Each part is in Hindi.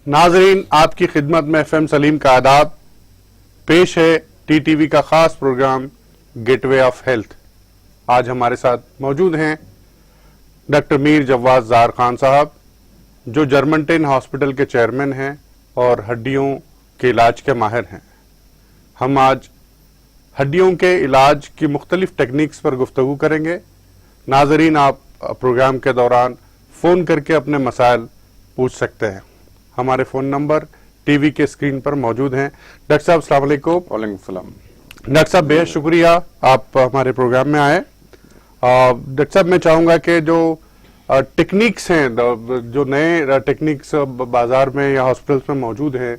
नाजरीन, आपकी खिदमत में एफएम सलीम का आदाब। पेश है टीटीवी का खास प्रोग्राम गेटवे ऑफ हेल्थ। आज हमारे साथ मौजूद हैं डॉक्टर मीर जवाद ज़ार खान साहब, जो जर्मनटेन हॉस्पिटल के चेयरमैन हैं और हड्डियों के इलाज के माहिर हैं। हम आज हड्डियों के इलाज की मुख्तलिफ टेक्निक्स पर गुफ्तगू करेंगे। नाजरीन, आप प्रोग्राम के दौरान फ़ोन करके अपने मसाइल पूछ सकते हैं। हमारे फ़ोन नंबर टीवी के स्क्रीन पर मौजूद हैं। डॉक्टर साहब, अस्सलाम वालेकुम। वालेकुम सलाम। डॉक्टर साहब, बेहद शुक्रिया आप हमारे प्रोग्राम में आए। डॉक्टर साहब, मैं चाहूँगा कि जो टेक्निक्स हैं, जो नए टेक्निक्स बाजार में या हॉस्पिटल्स में मौजूद हैं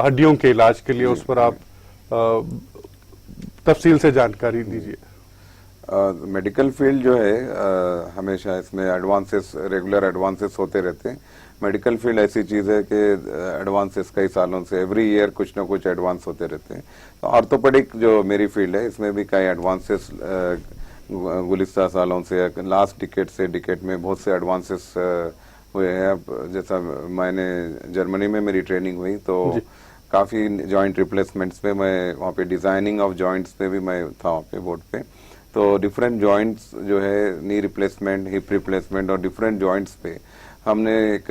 हड्डियों के इलाज के लिए, उस पर आप तफसील से जानकारी दीजिए। मेडिकल फील्ड जो है हमेशा इसमें एडवांसेस, रेगुलर एडवांसेस होते रहते हैं। मेडिकल फील्ड ऐसी चीज़ है कि एडवांसेस कई सालों से एवरी ईयर कुछ ना कुछ एडवांस होते रहते हैं। तो ऑर्थोपेडिक जो मेरी फील्ड है, इसमें भी कई एडवांसेस गुज़िश्ता सालों से, लास्ट डिकेड से डिकेड में बहुत से एडवांसेस हुए हैं। अब जैसा मैंने जर्मनी में मेरी ट्रेनिंग हुई तो काफ़ी जॉइंट रिप्लेसमेंट्स पे, मैं वहाँ पे डिज़ाइनिंग ऑफ जॉइंट्स पे भी मैं था वहाँ पे बोर्ड पे। तो डिफरेंट जॉइंट्स जो है, नी रिप्लेसमेंट, हिप रिप्लेसमेंट और डिफरेंट जॉइंट्स पे हमने एक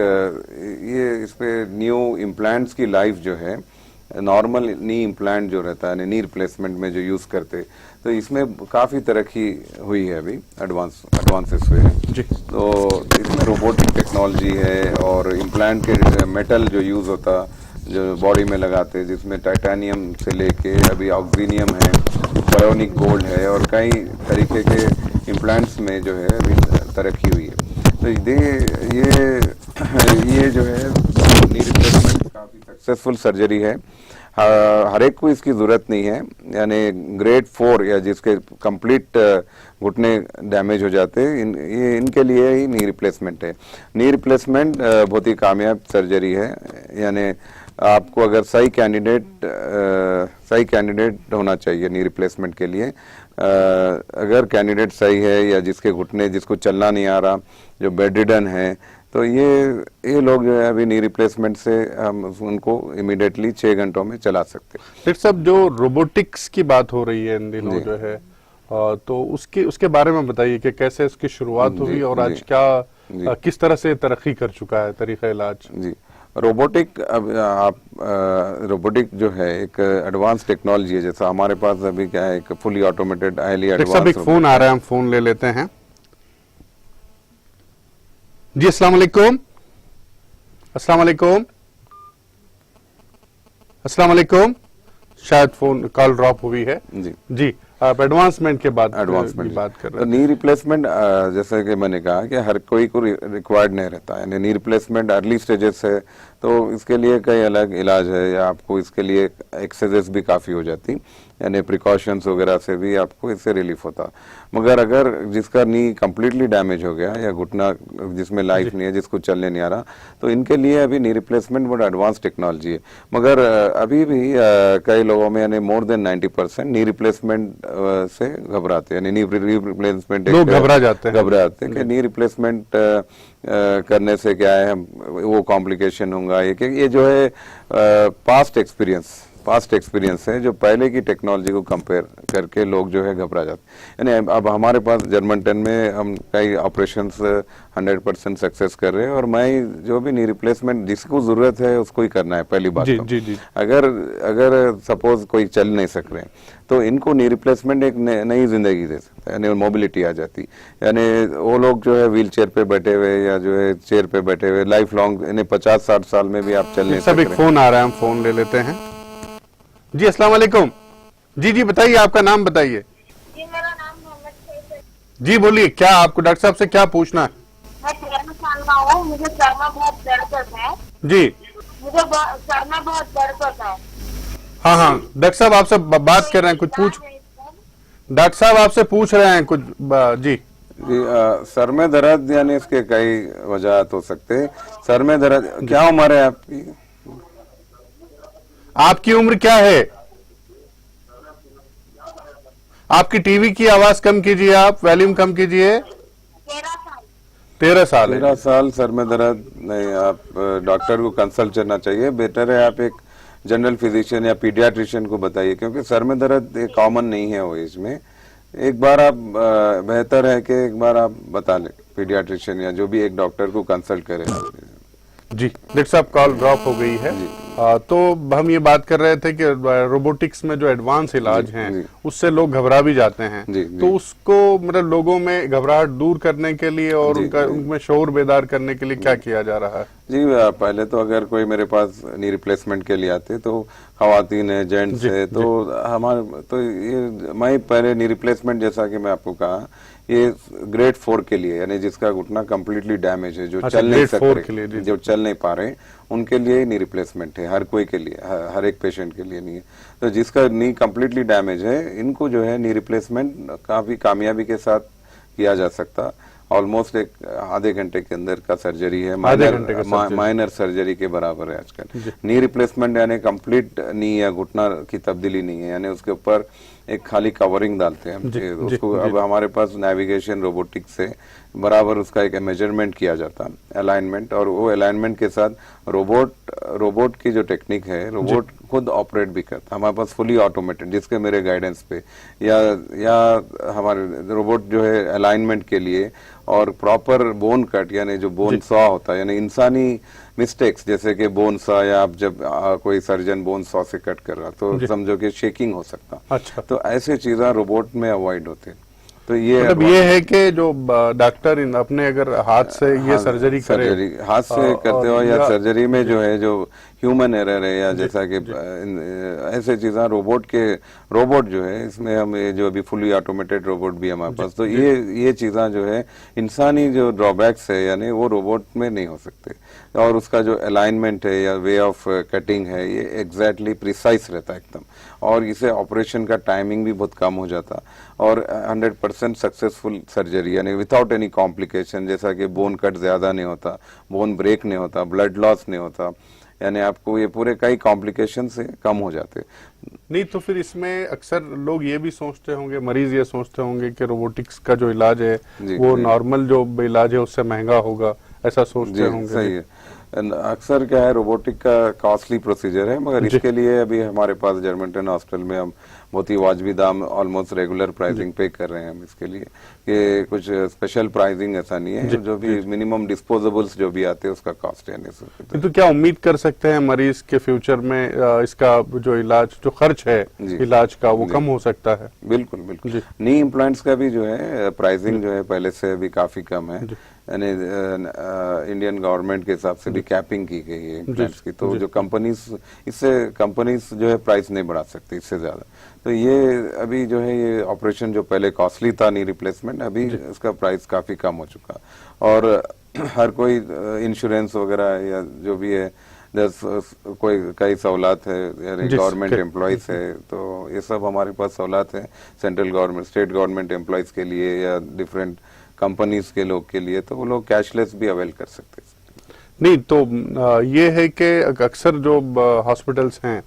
ये इस पे न्यू इम्प्लांट्स की लाइफ जो है, नॉर्मल नी इम्प्लांट जो रहता है नी रिप्लेसमेंट में जो यूज़ करते, तो इसमें काफ़ी तरक्की हुई है। अभी एडवांसेस हुए हैं जी। तो इसमें रोबोटिक टेक्नोलॉजी है और इम्प्लांट के मेटल जो यूज़ होता, जो बॉडी में लगाते, जिसमें टाइटेनियम से लेके अभी ऑक्सीनियम है, बायोनिक गोल्ड है और कई तरीके के इम्प्लांट्स में जो है अभी तरक्की हुई है। तो ये जो है नी रिप्लेसमेंट काफ़ी सक्सेसफुल सर्जरी है। हर एक को इसकी ज़रूरत नहीं है, यानी ग्रेड 4 या जिसके कंप्लीट घुटने डैमेज हो जाते हैं, ये इनके लिए ही नी रिप्लेसमेंट है। नी रिप्लेसमेंट बहुत ही कामयाब सर्जरी है। यानी आपको अगर सही कैंडिडेट होना चाहिए नी रिप्लेसमेंट के लिए। अगर कैंडिडेट सही है या जिसके घुटने, जिसको चलना नहीं आ रहा, जो बेड रिडन है, तो ये लोग जो है अभी नी रिप्लेसमेंट से हम उनको इमीडिएटली 6 घंटों में चला सकते हैं। डॉक्टर साहब, जो रोबोटिक्स की बात हो रही है इन दिनों जो है, तो उसके बारे में बताइए कि कैसे इसकी शुरुआत हुई और आज क्या किस तरह से तरक्की कर चुका है तरीका इलाज। जी, रोबोटिक, अब आप रोबोटिक जो है एक एडवांस टेक्नोलॉजी है। जैसा हमारे पास अभी क्या है, एक फुली ऑटोमेटेड हाईली एडवांस। एक फोन आ रहा है, हम फोन ले लेते हैं। जी, अस्सलाम वालेकुम। अस्सलाम वालेकुम। अस्सलाम वालेकुम। शायद फोन कॉल ड्रॉप हुई है। जी, आप एडवांसमेंट के बाद एडवांसमेंट बात कर रहे हैं। नी रिप्लेसमेंट जैसे कि मैंने कहा कि हर कोई को रिक्वायर्ड नहीं रहता है। नी रिप्लेसमेंट अर्ली स्टेजेस है, तो इसके लिए कई अलग इलाज है, या आपको इसके लिए एक्सरसाइज भी काफ़ी हो जाती, यानी प्रिकॉशंस वगैरह से भी आपको इससे रिलीफ होता। मगर अगर जिसका नी कम्प्लीटली डैमेज हो गया या घुटना जिसमें लाइफ नहीं है, जिसको चलने नहीं आ रहा, तो इनके लिए अभी नी रिप्लेसमेंट बहुत एडवांस टेक्नोलॉजी है। मगर अभी भी कई लोगों में यानी मोर देन 90% नी रिप्लेसमेंट से घबराते हैं। नी रिप्लेसमेंट लोग घबरा जाते हैं कि नी रिप्लेसमेंट करने से क्या है, वो कॉम्प्लिकेशन होगा। ये जो है पास्ट एक्सपीरियंस है, जो पहले की टेक्नोलॉजी को कंपेयर करके लोग जो है घबरा जाते हैं। यानी अब हमारे पास जर्मनटेन में हम कई ऑपरेशंस 100% सक्सेस कर रहे हैं, और मैं जो भी नी रिप्लेसमेंट जिसको जरूरत है उसको ही करना है। पहली बात जी, तो जी, जी। अगर सपोज कोई चल नहीं सक रहे हैं, तो इनको नी रिप्लेसमेंट एक नई जिंदगी दे सकता है, यानी मोबिलिटी आ जाती। यानी वो लोग जो है व्हील चेयर पे बैठे हुए या जो है चेयर पे बैठे हुए लाइफ लॉन्ग, यानी 50-60 साल में भी आप चल नहीं सकते। सब एक फोन आ रहा है, हम फोन ले लेते हैं। जी, अस्सलाम वालेकुम। जी, बताइए, आपका नाम बताइए। जी, मेरा नाम मोहम्मद सईद है। जी, बोलिए, क्या आपको डॉक्टर साहब से क्या पूछना है? मैं 13 साल का हूँ, मुझे सर में बहुत दर्द होता है। जी, मुझे सर में बहुत दर्द होता है। हाँ, डॉक्टर साहब आपसे बात कर रहे हैं, कुछ पूछ, डॉक्टर साहब आपसे पूछ रहे हैं कुछ। जी, सर में दर्द, यानी इसके कई वजह हो सकते हैं। सर में दर्द, क्या उम्र है आपकी? आपकी उम्र क्या है? आपकी टीवी की आवाज कम कीजिए, आप वॉल्यूम कम कीजिए। 13 साल। 13 साल है। 13 साल सर में दर्द नहीं, आप डॉक्टर को कंसल्ट करना चाहिए। बेटर है आप एक जनरल फिजिशियन या पीडियाट्रिशियन को बताइए, क्योंकि सर में दर्द कॉमन नहीं है वो एज में। एक बार आप बेहतर है कि एक बार आप बता लें पीडियाट्रिशियन या जो भी एक डॉक्टर को कंसल्ट करें। जी डॉक्टर साहब, कॉल ड्रॉप हो गई है। तो हम ये बात कर रहे थे कि रोबोटिक्स में जो एडवांस इलाज हैं उससे लोग घबरा भी जाते हैं। तो उसको मतलब लोगों में घबराहट दूर करने के लिए और उनमें शऊर बेदार करने के लिए क्या किया जा रहा है? जी, पहले तो अगर कोई मेरे पास नी रिप्लेसमेंट के लिए आते तो खवातीन है, जेंट्स है, तो हमारे तो ये मैं पहले नी रिप्लेसमेंट जैसा कि मैं आपको कहा, ये ग्रेड 4 के लिए, यानी जिसका घुटना कम्प्लीटली डैमेज है, जो चल नहीं सकते, जो चल नहीं पा रहे, उनके लिए नी रिप्लेसमेंट है। हर कोई के लिए, हर एक पेशेंट के लिए नहीं है। तो जिसका नी कम्प्लीटली डैमेज है, इनको जो है नी रिप्लेसमेंट काफी कामयाबी के साथ किया जा सकता। ऑलमोस्ट एक आधे घंटे के अंदर का सर्जरी है, माइनर सर्जरी के बराबर है आजकल। नी रिप्लेसमेंट यानी कंप्लीट नी या घुटना की तब्दीली नहीं है, यानी उसके ऊपर एक खाली कवरिंग डालते हैं हम उसको। अब हमारे पास नेविगेशन रोबोटिक्स से बराबर उसका एक मेजरमेंट किया जाता, अलाइनमेंट, और वो अलाइनमेंट के साथ रोबोट की जो टेक्निक है, रोबोट खुद ऑपरेट भी करता। हमारे पास फुली ऑटोमेटेड, जिसके मेरे गाइडेंस पे या हमारे रोबोट जो है अलाइनमेंट के लिए और प्रॉपर बोन कट, यानी जो बोन सॉ होता है, यानी इंसानी मिस्टेक्स, जैसे कि बोन सॉ, या आप जब कोई सर्जन बोन सॉ से कट कर रहा तो समझो कि शेकिंग हो सकता। अच्छा। तो ऐसे चीजें रोबोट में अवॉइड होते हैं। तो ये मतलब ये है कि जो डॉक्टर अपने अगर हाथ से ये सर्जरी करे, हाथ से करते हो या सर्जरी में जो है, जो ह्यूमन एरर है, या जैसा कि ऐसे चीजें रोबोट जो है, इसमें हम ये जो अभी फुली ऑटोमेटेड रोबोट भी हमारे पास, तो ये चीजें जो है इंसानी जो ड्रॉबैक्स है, यानी वो रोबोट में नहीं हो सकते। और उसका जो अलाइनमेंट है या वे ऑफ कटिंग है, ये एग्जैक्टली प्रिसाइज रहता है एकदम, और इसे ऑपरेशन का टाइमिंग भी बहुत कम हो जाता, और 100% सक्सेसफुल सर्जरी, यानी विदाउट एनी कॉम्प्लिकेशन, जैसा कि बोन कट ज्यादा नहीं होता, बोन ब्रेक नहीं होता, ब्लड लॉस नहीं होता, यानी आपको ये पूरे कई कॉम्प्लिकेशन से कम हो जाते। नहीं तो फिर इसमें अक्सर लोग ये भी सोचते होंगे, मरीज ये सोचते होंगे कि रोबोटिक्स का जो इलाज है वो नॉर्मल जो इलाज है उससे महंगा होगा, ऐसा सोचते होंगे। सही है। अक्सर क्या है, रोबोटिक का कॉस्टली प्रोसीजर है, मगर इसके लिए अभी हमारे पास जर्मनटन हॉस्पिटल में हम बहुत ही वाजबी दाम, ऑलमोस्ट रेगुलर प्राइसिंग पे कर रहे हैं हम इसके लिए। कि कुछ स्पेशल प्राइसिंग ऐसा नहीं है, जो भी मिनिमम डिस्पोजेबल्स जो भी आते हैं उसका कॉस्ट है। तो क्या उम्मीद कर सकते हैं मरीज के फ्यूचर में इसका जो इलाज, जो खर्च है इलाज का, वो कम हो सकता है? बिल्कुल बिल्कुल। नी इम्प्लांट्स का भी जो है प्राइसिंग जो है पहले से भी काफी कम है, यानी इंडियन गवर्नमेंट के हिसाब से भी कैपिंग की गई है इम्प्लांट्स की। तो जो कंपनीज जो है प्राइस नहीं बढ़ा सकती इससे ज्यादा। तो ये अभी जो है, ये ऑपरेशन जो पहले कॉस्टली था नी रिप्लेसमेंट, अभी इसका प्राइस काफी कम हो चुका, और हर कोई इंश्योरेंस वगैरह या जो भी है, कोई कई सहूलत है, यानी गवर्नमेंट एम्प्लॉयज है, तो ये सब हमारे पास सहूलत है central government, state government employees के लिए या डिफरेंट कंपनीज के लोग के लिए, तो वो लोग कैशलेस भी अवेल कर सकते हैं। नहीं तो ये है कि अक्सर जो हॉस्पिटल्स हैं,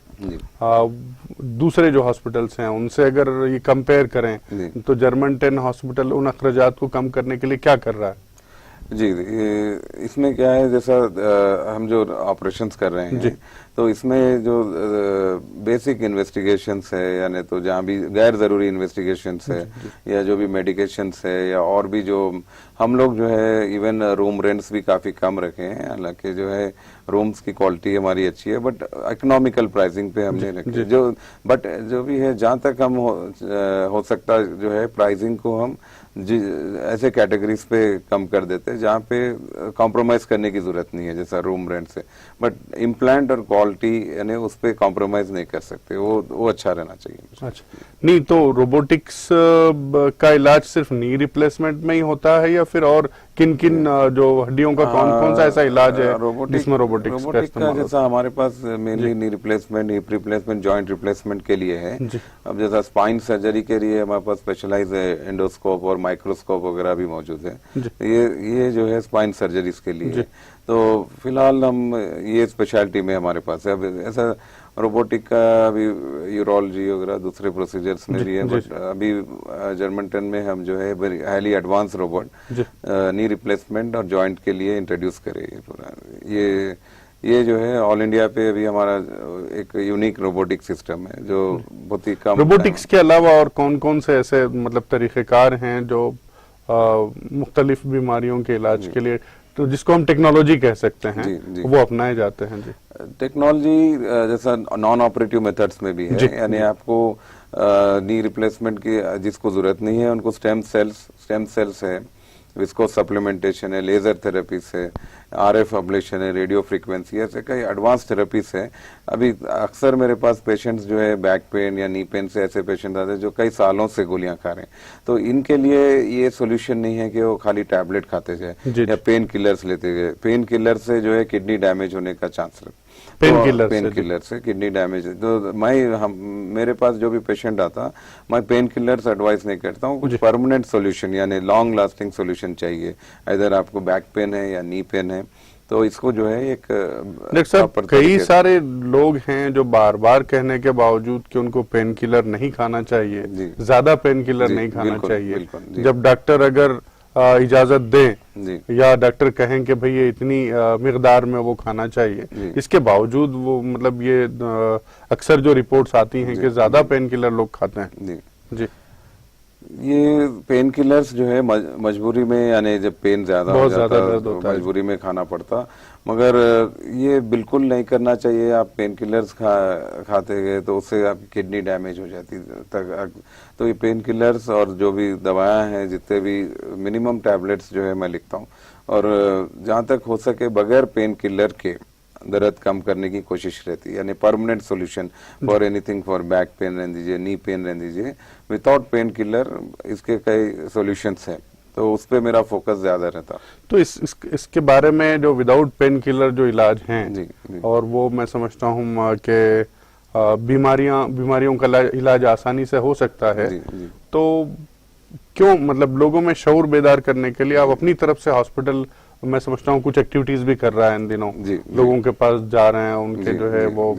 दूसरे जो हॉस्पिटल्स हैं, उनसे अगर ये कंपेयर करें तो जर्मनटन हॉस्पिटल उन अखराजात को कम करने के लिए क्या कर रहा है? जी, इसमें क्या है, जैसा हम जो ऑपरेशंस कर रहे हैं, तो इसमें जो बेसिक इन्वेस्टिगेशंस है, यानी तो जहाँ भी गैर जरूरी इन्वेस्टिगेशंस है, या जो भी मेडिकेशंस है, या और भी जो हम लोग जो है, इवन रूम रेंट्स भी काफी कम रखे हैं। हालांकि जो है रूम्स की क्वालिटी हमारी अच्छी है, बट इकोनॉमिकल प्राइसिंग पे हमने रखे बट जो भी है, जहाँ तक हम हो सकता जो है प्राइसिंग को हम ऐसे कैटेगरीज पे कम कर देते हैं जहाँ पे कॉम्प्रोमाइज करने की जरूरत नहीं है, जैसा रूम रेंट से। बट इम्प्लांट और क्वालिटी यानी उस पे कॉम्प्रोमाइज नहीं कर सकते, वो अच्छा रहना चाहिए। अच्छा, नहीं तो रोबोटिक्स का इलाज सिर्फ नी रिप्लेसमेंट में ही होता है, या फिर और किन किन जो हड्डियों का कौन सा ऐसा इलाज है जिसमें रोबोटिक्स का इस्तेमाल? जैसा हमारे पास mainly knee replacement, hip replacement, joint replacement के लिए है। अब जैसा स्पाइन सर्जरी के लिए हमारे पास स्पेशलाइज एंडोस्कोप और माइक्रोस्कोप वगैरह भी मौजूद है। ये जो है स्पाइन सर्जरीज के लिए। तो फिलहाल हम ये स्पेशलिटी में हमारे पास है। अब ऐसा रोबोटिक का अभी यूरोलॉजी वगैरह दूसरे प्रोसीजर्स में भी है, बट अभी जर्मनटन में हम जो है highly advance robot knee replacement और जॉइंट के लिए इंट्रोड्यूस करे पूरा। ये जो है ऑल इंडिया पे अभी हमारा एक यूनिक रोबोटिक सिस्टम है जो बहुत ही कम। रोबोटिक्स के अलावा और कौन कौन से ऐसे मतलब तरीक़ेकार हैं जो मुख्तलिफ बीमारियों के इलाज के लिए, तो जिसको हम टेक्नोलॉजी कह सकते हैं, जी। वो अपनाए जाते हैं? जी, टेक्नोलॉजी जैसा नॉन ऑपरेटिव मेथड्स में भी है, यानी आपको नी रिप्लेसमेंट की जिसको जरूरत नहीं है उनको स्टेम सेल्स है, विस्को सप्लीमेंटेशन है, लेजर थेरेपीज है, आरएफ अब्लेशन है, रेडियो फ्रीक्वेंसी, ऐसे कई एडवांस थेरेपीज है। अभी अक्सर मेरे पास पेशेंट्स जो है बैक पेन या नी पेन से ऐसे पेशेंट आते हैं जो कई सालों से गोलियां खा रहे हैं, तो इनके लिए ये सोल्यूशन नहीं है कि वो खाली टैबलेट खाते जाए या पेन किलर्स लेते गए। पेन किलर से जो है किडनी डैमेज होने का चांस है, पेन किलर से किडनी डैमेज। तो मेरे पास जो भी पेशेंट आता, मैं पेन किलर्स एडवाइस नहीं करता हूँ, कुछ परमानेंट सोल्यूशन यानी लॉन्ग लास्टिंग सोल्यूशन चाहिए। इधर आपको बैक पेन है या नी पेन है, तो इसको जो है एक डॉक्टर साहब, कई सारे लोग हैं जो बार बार कहने के बावजूद कि उनको पेन किलर नहीं खाना चाहिए, ज्यादा पेन किलर नहीं खाना चाहिए, जब डॉक्टर अगर इजाजत दें या डॉक्टर कहें कि भाई ये इतनी मिकदार में वो खाना चाहिए, इसके बावजूद वो मतलब ये अक्सर जो रिपोर्ट्स आती हैं कि ज्यादा पेन किलर लोग खाते हैं। जी, ये पेन किलर्स जो है मजबूरी में, यानी जब पेन ज्यादा हो जाता तो मजबूरी में खाना पड़ता, मगर ये बिल्कुल नहीं करना चाहिए। आप पेन किलर्स खाते गए तो उससे आपकी किडनी डैमेज हो जाती तक। तो ये पेन किलर्स और जो भी दवाएं हैं, जितने भी मिनिमम टैबलेट्स जो है मैं लिखता हूँ, और जहाँ तक हो सके बगैर पेन किलर के दर्द कम करने की कोशिश रहती है, यानी permanent solution for anything, for back pain रहने दीजिए, नी पेन रहने दीजिए, विदाउट पेन किलर इसके कई सॉल्यूशंस हैं, तो उस पे मेरा फोकस ज्यादा रहता। तो इसके बारे में जो विदाउट पेन किलर जो इलाज हैं, जी। और वो मैं समझता हूँ कि बीमारियों का इलाज आसानी से हो सकता है, जी। तो क्यों मतलब लोगों में शऊर बेदार करने के लिए आप अपनी तरफ से हॉस्पिटल, मैं समझता हूँ कुछ एक्टिविटीज भी कर रहा है इन दिनों, लोगों के पास जा रहे हैं, उनके जो है वो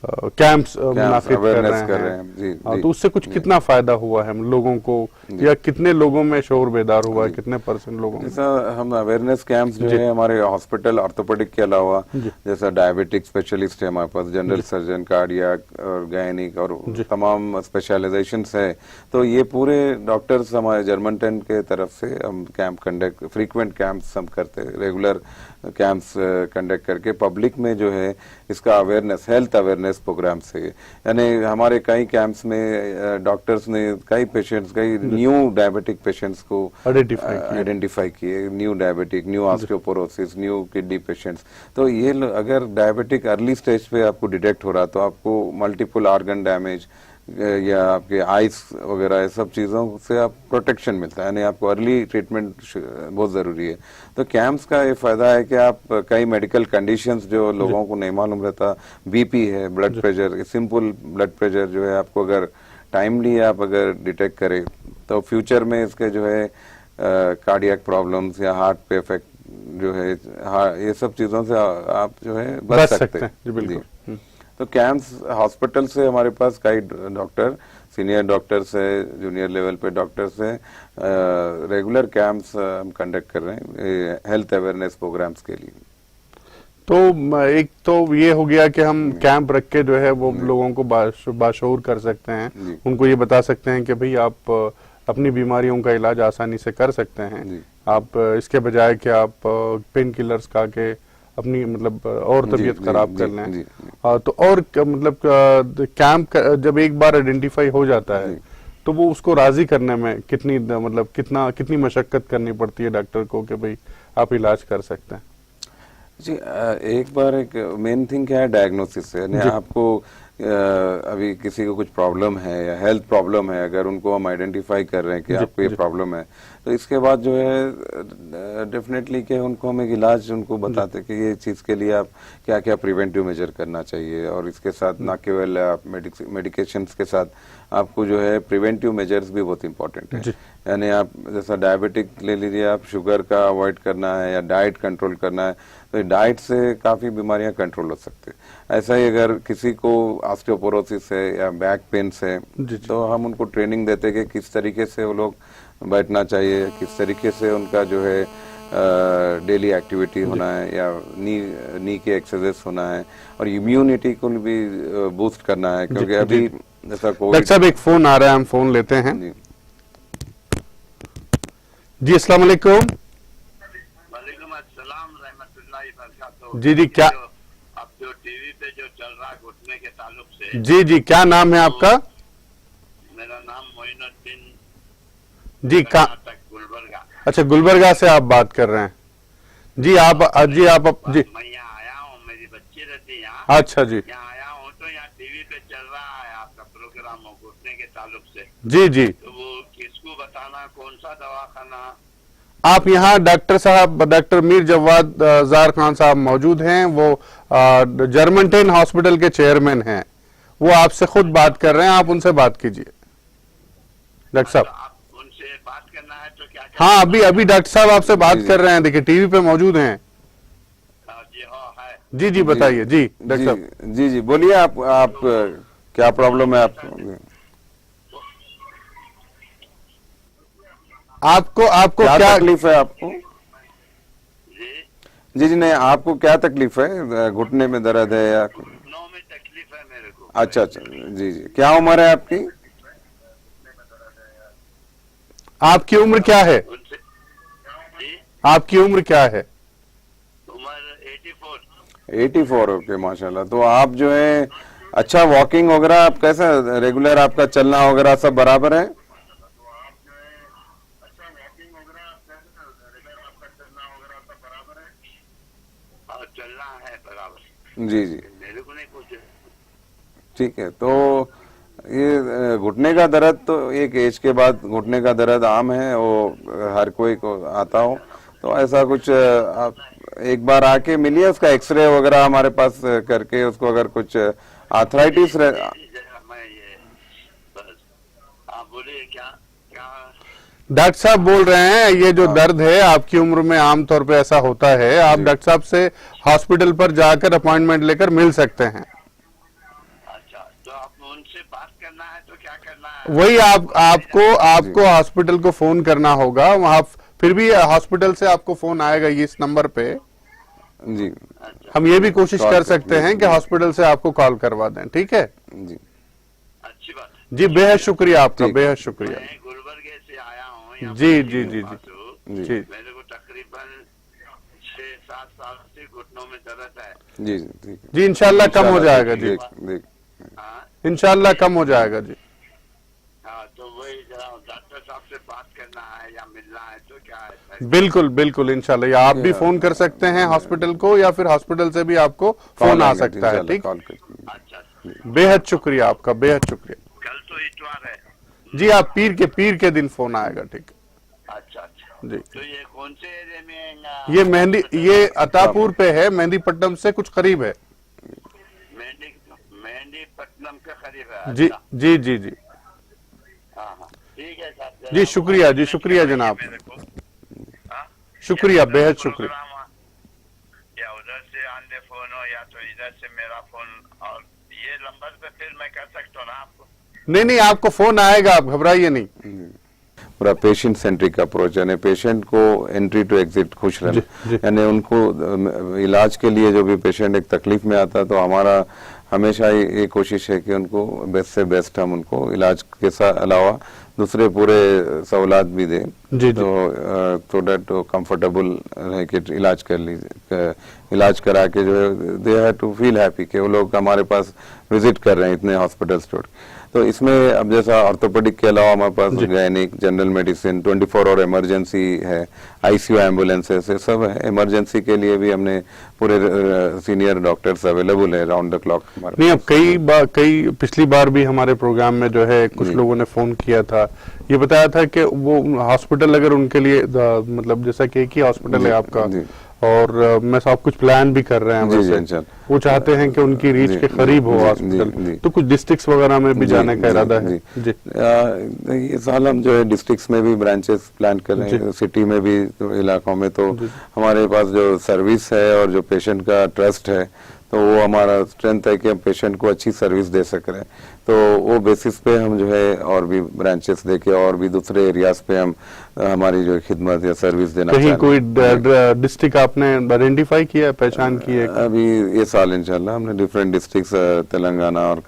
कैंप्स मुनाफिद कर रहे हैं, तो उससे कुछ कितना फायदा हुआ है लोगों को, या कितने लोगों में शऊर बेदार हुआ है, कितने % लोगों में? जैसा हम अवेयरनेस कैंप्स जो है हमारे हॉस्पिटल ऑर्थोपेडिक के अलावा, जैसा डायबिटिक स्पेशलिस्ट है हमारे पास, जनरल सर्जन, कार्डियक और गायनिक और तमाम स्पेशलाइजेशंस है, तो ये पूरे डॉक्टर्स हमारे जर्मनटन के तरफ से हम कैंप कंडक्ट, फ्रीक्वेंट कैंप्स हम करते हैं, रेगुलर कैंप्स कंडक्ट करके पब्लिक में जो है इसका अवेयरनेस, हेल्थ अवेयरनेस प्रोग्राम से, यानी हमारे कई कैंप्स में डॉक्टर्स ने कई पेशेंट्स, कई न्यू डायबिटिक पेशेंट्स को आइडेंटिफाई किए, new diabetic, new osteoporosis, new kidney patients. तो ये अगर डायबिटिक अर्ली स्टेज पे आपको डिटेक्ट हो रहा तो आपको मल्टीपल ऑर्गन डैमेज या आपके आइस वगैरह सब चीज़ों से आप प्रोटेक्शन मिलता है, यानी आपको अर्ली ट्रीटमेंट बहुत ज़रूरी है। तो कैंप्स का ये फायदा है कि आप कई मेडिकल कंडीशंस जो लोगों को नहीं मालूम रहता, बीपी है, blood pressure, simple blood pressure जो है आपको अगर टाइमली आप अगर डिटेक्ट करें तो फ्यूचर में इसके जो है कार्डियक प्रॉब्लम्स या हार्ट पे इफेक्ट जो है, ये सब चीज़ों से आप जो है बच सकते हैं। जी बिल्कुल। तो कैंप्स हॉस्पिटल से हमारे पास कई डॉक्टर, सीनियर डॉक्टर्स है, जूनियर लेवल पे डॉक्टर्स है, रेगुलर कैंप्स हम कंडक्ट कर रहे हैं हेल्थ अवेयरनेस प्रोग्राम्स के लिए। तो एक तो ये हो गया कि हम कैंप रख के जो है वो लोगों को बाशऊर कर सकते हैं, उनको ये बता सकते हैं कि भाई आप अपनी बीमारियों का इलाज आसानी से कर सकते हैं, आप इसके बजाय कि आप पेन किलर्स खा के अपनी मतलब और तबीयत खराब कर लें। तो और मतलब कैंप जब एक बार आइडेंटिफाई हो जाता है तो वो उसको राजी करने में कितनी मशक्कत करनी पड़ती है डॉक्टर को कि भाई आप इलाज कर सकते हैं? जी, एक बार एक मेन थिंग क्या है, डायग्नोसिस है, यानी आपको अभी किसी को कुछ प्रॉब्लम है या हेल्थ प्रॉब्लम है, अगर उनको हम आइडेंटिफाई कर रहे हैं कि आपको ये प्रॉब्लम है, तो इसके बाद जो है डेफिनेटली कि उनको हम एक इलाज उनको बताते कि ये चीज़ के लिए आप क्या क्या प्रिवेंटिव मेजर करना चाहिए, और इसके साथ ना केवल आप मेडिकेशंस के साथ आपको जो है प्रिवेंटिव मेजर्स भी बहुत इंपॉर्टेंट है। यानी आप जैसा डायबिटिक ले लीजिए, आप शुगर का अवॉइड करना है या डाइट कंट्रोल करना है, तो डाइट से काफ़ी बीमारियां कंट्रोल हो सकती है। ऐसा ही अगर किसी को ऑस्टियोपोरोसिस है या बैक पेन है तो हम उनको ट्रेनिंग देते हैं कि किस तरीके से वो लोग बैठना चाहिए, किस तरीके से उनका जो है डेली एक्टिविटी होना है या नी के एक्सरसाइज होना है, और इम्यूनिटी को भी बूस्ट करना है, क्योंकि अभी जैसा कोविड। डॉक्टर साहब एक फोन आ रहा है, हम फोन लेते हैं। जी अस्सलाम वालेकुम। वालेकुम अस्सलाम रहमतुल्लाहि बरकातहू। जी क्या अब जो टीवी पे जो चल रहा घुटने के ताल्लुक से। जी जी क्या नाम है आपका? मेरा नाम मोइनुद्दीन जी कर्नाटक गुलबर्गा। अच्छा, गुलबर्गा से आप बात कर रहे हैं। जी आप जी मैं यहाँ आया हूँ, मेरी बच्ची रहती है यहाँ। अच्छा जी, यहाँ आया हूँ तो यहाँ टीवी पे चल रहा है आपका प्रोग्राम घुटने के ताल्लुक से। जी जी तो वो किसको बताना, कौन सा दवाखाना? आप यहाँ डॉक्टर साहब, डॉक्टर मीर जवाद जार खान साहब मौजूद हैं। वो जर्मनटेन हॉस्पिटल के चेयरमैन हैं। वो आपसे खुद बात कर रहे हैं, आप उनसे बात कीजिए डॉक्टर साहब। आप उनसे बात करना है तो क्या हाँ, अभी डॉक्टर साहब आपसे बात कर रहे हैं, देखिए टीवी पे मौजूद हैं। जी हाँ है। जी जी बताइए जी डॉक्टर साहब। जी जी बोलिए, आप क्या प्रॉब्लम है आपको? आपको क्या तकलीफ है आपको? जी जी जी नहीं, आपको क्या तकलीफ है? घुटने में दर्द है या? घुटनों में तकलीफ है मेरे को। अच्छा अच्छा, जी जी। क्या उम्र है आपकी? आपकी उम्र क्या है? उनसे जी आपकी उम्र क्या है? उम्र 84। 84, ओके माशाल्लाह। तो आप जो है अच्छा वॉकिंग वगैरह आप कैसा रेगुलर आपका चलना वगैरह सब बराबर है? और चलना है बराबर। जी जी मेरे को नहीं कुछ। ठीक है। तो ये घुटने का दर्द तो एक एज के बाद घुटने का दर्द आम है, वो हर कोई को आता हो। तो ऐसा कुछ आप एक बार आके मिलिए, उसका एक्सरे वगैरह हमारे पास करके उसको अगर कुछ आर्थराइटिस मैं ये बस आप बोलिए क्या क्या। डॉक्टर साहब बोल रहे हैं ये जो दर्द है आपकी उम्र में आमतौर पे ऐसा होता है, आप डॉक्टर साहब से हॉस्पिटल पर जाकर अपॉइंटमेंट लेकर मिल सकते हैं। अच्छा, तो आप उनसे बात करना है तो क्या करना है? वही आपको हॉस्पिटल को फोन करना होगा। वहां फिर भी हॉस्पिटल से आपको फोन आएगा ये इस नंबर पे। जी अच्छा, हम ये भी कोशिश कॉल कर कर सकते हैं कि हॉस्पिटल से आपको कॉल करवा दें, ठीक है जी अच्छी बात है। जी। बेहद शुक्रिया आपका, ठीक। बेहद शुक्रिया। मैं गुलबर्गे से आया हूँ यहाँ जी, पर जी, जी, पास हूँ। जी जी मेरे को तकरीबन 6-7 साल से घुटनों में दर्द है। जी जी ठीक है। जी इंशाल्लाह कम हो जाएगा जी, देख हाँ इंशाल्लाह कम हो जाएगा जी। हाँ, तो वही जरा डॉक्टर साहब से बात करना है या मिलना है तो क्या है? बिल्कुल बिल्कुल इंशाल्लाह। या आप भी फोन कर सकते हैं हॉस्पिटल को, या फिर हॉस्पिटल से भी आपको फोन आ सकता है, ठीक। कॉल कर। अच्छा, बेहद शुक्रिया आपका, बेहद शुक्रिया कल तो इतवार है। जी। आप पीर के दिन फोन आएगा, ठीक अच्छा अच्छा। जी। तो ये कौन से एरिया में? ये अतापुर पे है, मेहंदीपट्टनम से कुछ करीब है। मेहंदीपट्टनम के करीब है। जी अच्छा। जी जी जी हाँ हाँ ठीक है साहब। जी, शुक्रिया जी, शुक्रिया जनाब, मेरे को। हाँ? शुक्रिया, या बेहद तो शुक्रिया। प्रोग्राम या उधर से आंदे फोन हो या तो इधर से मेरा फोन, और ये नंबर पे फिर मैं कर सकता हूँ ना आपको? नहीं आपको फोन आएगा, आप घबराइए नहीं। पूरा पेशेंट सेंट्रिक अप्रोच, यानी पेशेंट को एंट्री टू एग्जिट खुश रहना, यानी उनको इलाज के लिए जो भी पेशेंट एक तकलीफ में आता है तो हमारा हमेशा ये कोशिश है कि उनको बेस्ट से बेस्ट हम उनको इलाज के साथ अलावा दूसरे पूरे सहूलत भी दें। जी, तो डेट कंफर्टेबल रहे कि इलाज कर लीजिए, इलाज करा के जो है they have to feel happy कि वो लोग हमारे पास विजिट कर रहे हैं इतने हॉस्पिटल्स छोड़। तो इसमें अब जैसा ऑर्थोपेडिक के अलावा हमारे पास gynaec, general medicine, 24 hour emergency है, आईसीयू एम्बुलेंसेस है, सब है। इमरजेंसी के लिए भी हमने पूरे सीनियर डॉक्टर्स अवेलेबल है राउंड द क्लॉक हमारे। नहीं, अब कई पिछली बार भी हमारे प्रोग्राम में जो है कुछ लोगों ने फोन किया था, ये बताया था कि वो हॉस्पिटल अगर उनके लिए मतलब जैसा कि एक ही हॉस्पिटल है आपका और मैं सब कुछ प्लान भी कर रहे हैं वैसे, वो चाहते हैं कि उनकी रीच के करीब हो हॉस्पिटल, तो कुछ डिस्ट्रिक्ट्स वगैरह में भी जाने का इरादा है। जी, ये साल हम जो है डिस्ट्रिक्ट्स में भी ब्रांचेस प्लान कर रहे हैं, सिटी में भी तो इलाकों में। तो हमारे पास जो सर्विस है और जो पेशेंट का ट्रस्ट है, तो वो हमारा स्ट्रेंथ है कि हम पेशेंट को अच्छी सर्विस दे सक रहे हैं। तो वो बेसिस पे हम जो है और भी ब्रांचेस देके और भी दूसरे एरियाज पे हम हमारी जो खिदमत या सर्विस देना कहीं कोई डिस्ट्रिक्ट आपने आइडेंटिफाई किया, पहचान की है? अभी ये साल इंशाल्लाह हमने डिफरेंट डिस्ट्रिक्ट्स तेलंगाना और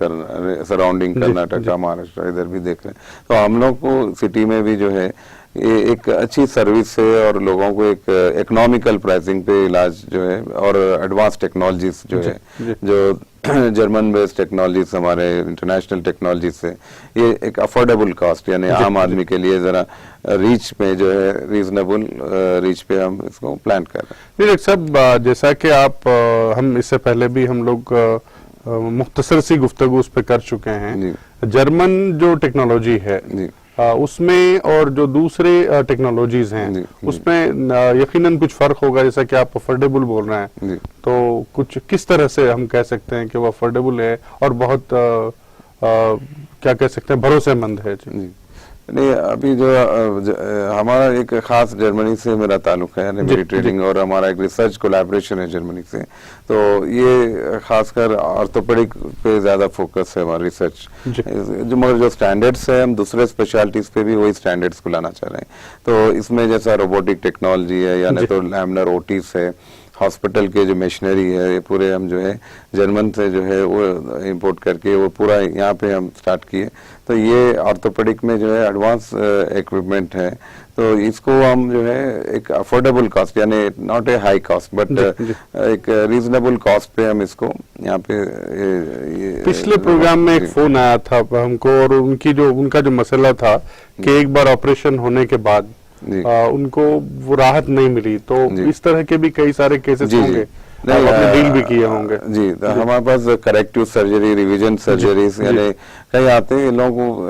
सराउंडिंग कर्नाटका, महाराष्ट्र इधर भी देख रहे हैं। तो हम लोग को सिटी में भी जो है ये एक अच्छी सर्विस है और लोगों को एक इकोनॉमिकल प्राइसिंग पे इलाज जो है और एडवांस टेक्नोलॉजीज जो है, जो जर्मन बेस्ड टेक्नोलॉजीज हमारे इंटरनेशनल टेक्नोलॉजीज से ये एक अफोर्डेबल कॉस्ट यानी आम आदमी के लिए जरा रीच में जो है रीजनेबल रीच पे हम इसको प्लान कर रहे हैं। डॉक्टर साहब, जैसा कि आप हम इससे पहले भी हम लोग मुख्तसर सी गुफ्तगू उस पर कर चुके हैं, जर्मन जो टेक्नोलॉजी है उसमें और जो दूसरे टेक्नोलॉजीज हैं उसमें यकीनन कुछ फर्क होगा, जैसा कि आप अफोर्डेबल बोल रहे हैं, तो कुछ किस तरह से हम कह सकते हैं कि वो अफोर्डेबल है और बहुत क्या कह सकते हैं भरोसेमंद है? जी नहीं, अभी जो हमारा एक खास जर्मनी से मेरा ताल्लुक है, मेरी ट्रेनिंग और हमारा एक रिसर्च कोलैबोरेशन है जर्मनी से, तो ये खासकर ऑर्थोपेडिक पे ज्यादा फोकस है हमारा रिसर्च जो, मगर जो स्टैंडर्ड्स है हम दूसरे स्पेशलिटीज पे भी वही स्टैंडर्ड्स को लाना चाह रहे हैं। तो इसमें जैसा रोबोटिक टेक्नोलॉजी है या नहीं तो लैमिनर ओटीज है, हॉस्पिटल के जो मशीनरी है, ये पूरे हम जो है जर्मन से जो है वो इंपोर्ट करके वो पूरा यहाँ पे हम स्टार्ट किए। तो ये ऑर्थोपेडिक में जो है एडवांस इक्विपमेंट है, तो इसको हम जो है एक अफोर्डेबल कॉस्ट यानी not a high cost but एक रीजनेबल कॉस्ट पे हम इसको यहाँ पे पिछले प्रोग्राम में एक फोन आया था हमको और उनका जो मसला था कि एक बार ऑपरेशन होने के बाद उनको वो राहत नहीं मिली, तो इस तरह के भी कई सारे केसेस होंगे, आपने डील भी किए होंगे। जी, तो हमारे पास करेक्टिव सर्जरी, रिवीजन सर्जरीज यानी कई आते हैं लोगों को,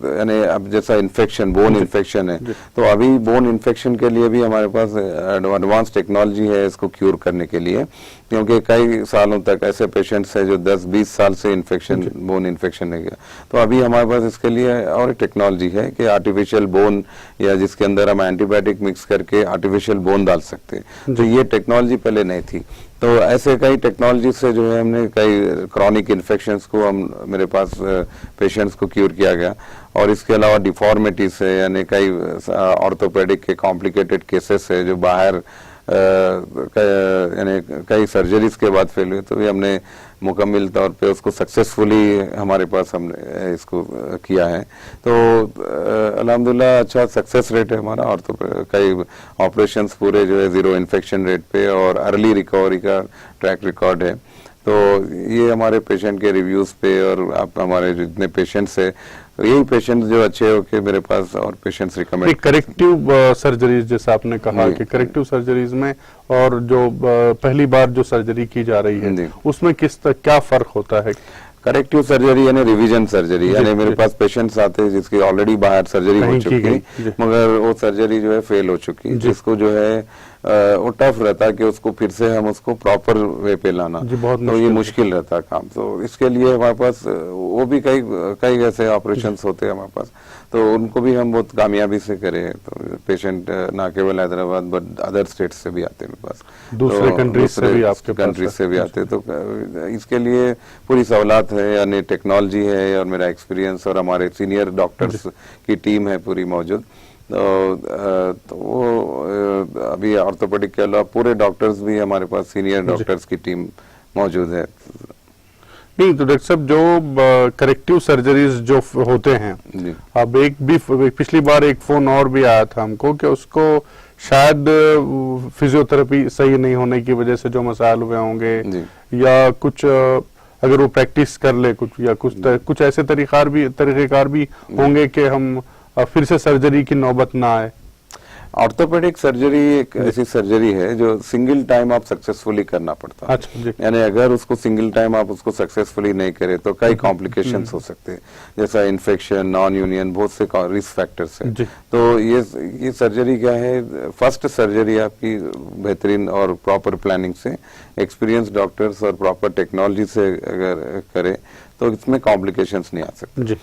यानी अब जैसा इन्फेक्शन, बोन इन्फेक्शन है, तो अभी बोन इन्फेक्शन के लिए भी हमारे पास एडवांस टेक्नोलॉजी है इसको क्यूर करने के लिए, क्योंकि कई सालों तक ऐसे पेशेंट्स हैं जो 10-20 साल से इन्फेक्शन, बोन इन्फेक्शन है गया। तो अभी हमारे पास इसके लिए और टेक्नोलॉजी है कि आर्टिफिशियल बोन या जिसके अंदर हम एंटीबायोटिक मिक्स करके आर्टिफिशियल बोन डाल सकते हैं, तो ये टेक्नोलॉजी पहले नहीं थी। तो ऐसे कई टेक्नोलॉजी से जो है हमने कई क्रॉनिक इन्फेक्शंस को हम मेरे पास पेशेंट्स को क्यूर किया गया, और इसके अलावा डिफॉर्मिटीज है यानी कई ऑर्थोपेडिक के कॉम्प्लिकेटेड केसेस है जो बाहर यानी कई सर्जरीज के बाद फेल हुए, तो भी हमने मुकम्मल तौर पे उसको सक्सेसफुली हमारे पास हमने इसको किया है। तो अल्हम्दुलिल्लाह अच्छा सक्सेस रेट है हमारा, और तो कई ऑपरेशंस पूरे जो है 0 इन्फेक्शन रेट पे और अर्ली रिकवरी का ट्रैक रिकॉर्ड है। तो ये हमारे पेशेंट के रिव्यूज पे और आप हमारे जितने पेशेंट्स है, यही पेशेंट्स जो अच्छे हो के मेरे पास और पेशेंट्स रिकमेंड। करेक्टिव सर्जरीज जैसा आपने कहा कि करेक्टिव सर्जरीज में और जो पहली बार जो सर्जरी की जा रही है उसमें क्या फर्क होता है? करेक्टिव सर्जरी यानी रिवीजन सर्जरी, यानी मेरे पास पेशेंट्स आते हैं जिसकी ऑलरेडी बाहर सर्जरी हो चुकी है, मगर वो सर्जरी जो है फेल हो चुकी है, जिसको जो है वो टफ रहता है कि उसको फिर से हम उसको प्रॉपर वे पे लाना, तो ये मुश्किल रहता है काम। तो इसके लिए हमारे पास वो भी कई ऐसे ऑपरेशंस होते हैं हमारे पास, तो उनको भी हम बहुत कामयाबी से करें। तो पेशेंट ना केवल हैदराबाद बट अदर स्टेट से भी आते हैं मेरे पास, दूसरे कंट्रीज से भी आपके कंट्रीज से भी आते हैं। तो इसके लिए पूरी सहूलत है, यानी टेक्नोलॉजी है और मेरा एक्सपीरियंस और हमारे सीनियर डॉक्टर्स की टीम है पूरी मौजूद। तो वो अभी ऑर्थोपेडिक के अलावा पूरे डॉक्टर्स भी हमारे पास सीनियर डॉक्टर्स की टीम मौजूद है। नहीं तो डॉक्टर साहब, जो करेक्टिव सर्जरीज जो होते हैं, अब पिछली बार एक फोन और भी आया था हमको कि उसको शायद फिजियोथेरेपी सही नहीं होने की वजह से जो मसाइल हुए होंगे या कुछ अगर वो प्रैक्टिस कर ले कुछ या कुछ ऐसे तरीक़ेकार भी होंगे कि हम फिर से सर्जरी की नौबत ना आए? ऑर्थोपेडिक सर्जरी एक ऐसी सर्जरी है जो सिंगल टाइम आप सक्सेसफुली करना पड़ता है। अच्छा जी। यानी अगर उसको सिंगल टाइम आप उसको सक्सेसफुली नहीं करे तो कई कॉम्प्लिकेशंस हो सकते हैं, जैसा इन्फेक्शन, नॉन यूनियन, बहुत से रिस्क फैक्टर्स हैं। तो ये सर्जरी क्या है, फर्स्ट सर्जरी आपकी बेहतरीन और प्रॉपर प्लानिंग से, एक्सपीरियंस डॉक्टर्स और प्रॉपर टेक्नोलॉजी से अगर करे तो इसमें कॉम्प्लिकेशंस नहीं आ सकते जी।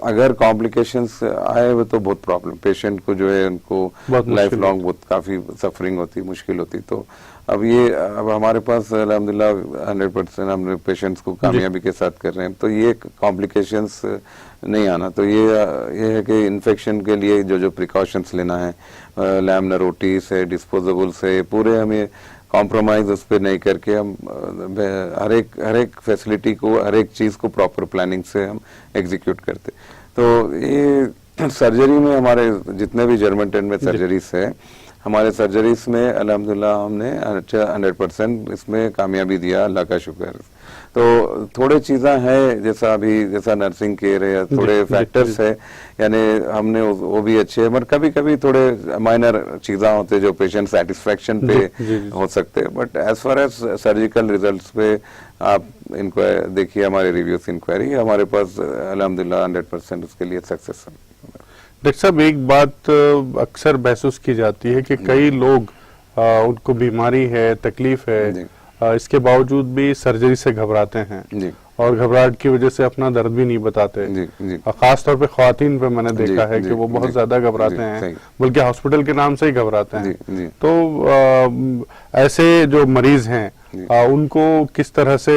अगर कॉम्प्लिकेशंस आए वो तो बहुत प्रॉब्लम, पेशेंट को जो है उनको लाइफ लॉन्ग बहुत काफी सफरिंग होती, मुश्किल होती। तो अब हमारे पास अल्हम्दुलिल्लाह 100% हम पेशेंट्स को कामयाबी के साथ कर रहे हैं, तो ये कॉम्प्लिकेशंस नहीं आना। तो ये है कि इन्फेक्शन के लिए जो प्रिकॉशंस लेना है, लैमिनर ओटी से, डिस्पोजेबल से, पूरे हमें कॉम्प्रोमाइज उस पर नहीं करके हम हर एक फैसिलिटी को, हर एक चीज को प्रॉपर प्लानिंग से हम एग्जीक्यूट करते। तो ये सर्जरी में हमारे जितने भी जर्मन टेन में सर्जरीज है, हमारे सर्जरीज में अल्हम्दुलिल्लाह हमने 100% इसमें कामयाबी दिया, अल्लाह का शुक्र। तो थोड़े चीज़ें हैं जैसा नर्सिंग केयर है या थोड़े फैक्टर्स है, यानी हमने वो भी अच्छे है, मगर कभी कभी थोड़े माइनर चीज़ें होते जो पेशेंट सेटिस्फेक्शन पे हो सकते हैं। But as far as surgical results पे आप इनको देखिए, हमारे रिव्यूज इंक्वायरी हमारे पास अल्हम्दुलिल्लाह 100% उसके लिए सक्सेस है। डॉक्टर साहब, एक बात अक्सर महसूस की जाती है कि कई लोग उनको बीमारी है, तकलीफ है, इसके बावजूद भी सर्जरी से घबराते हैं जी। और घबराहट की वजह से अपना दर्द भी नहीं बताते जी, जी। खास तौर पे ख्वातीन पे मैंने देखा है कि वो बहुत ज्यादा घबराते हैं, बल्कि हॉस्पिटल के नाम से ही घबराते हैं। तो ऐसे जो मरीज हैं उनको किस तरह से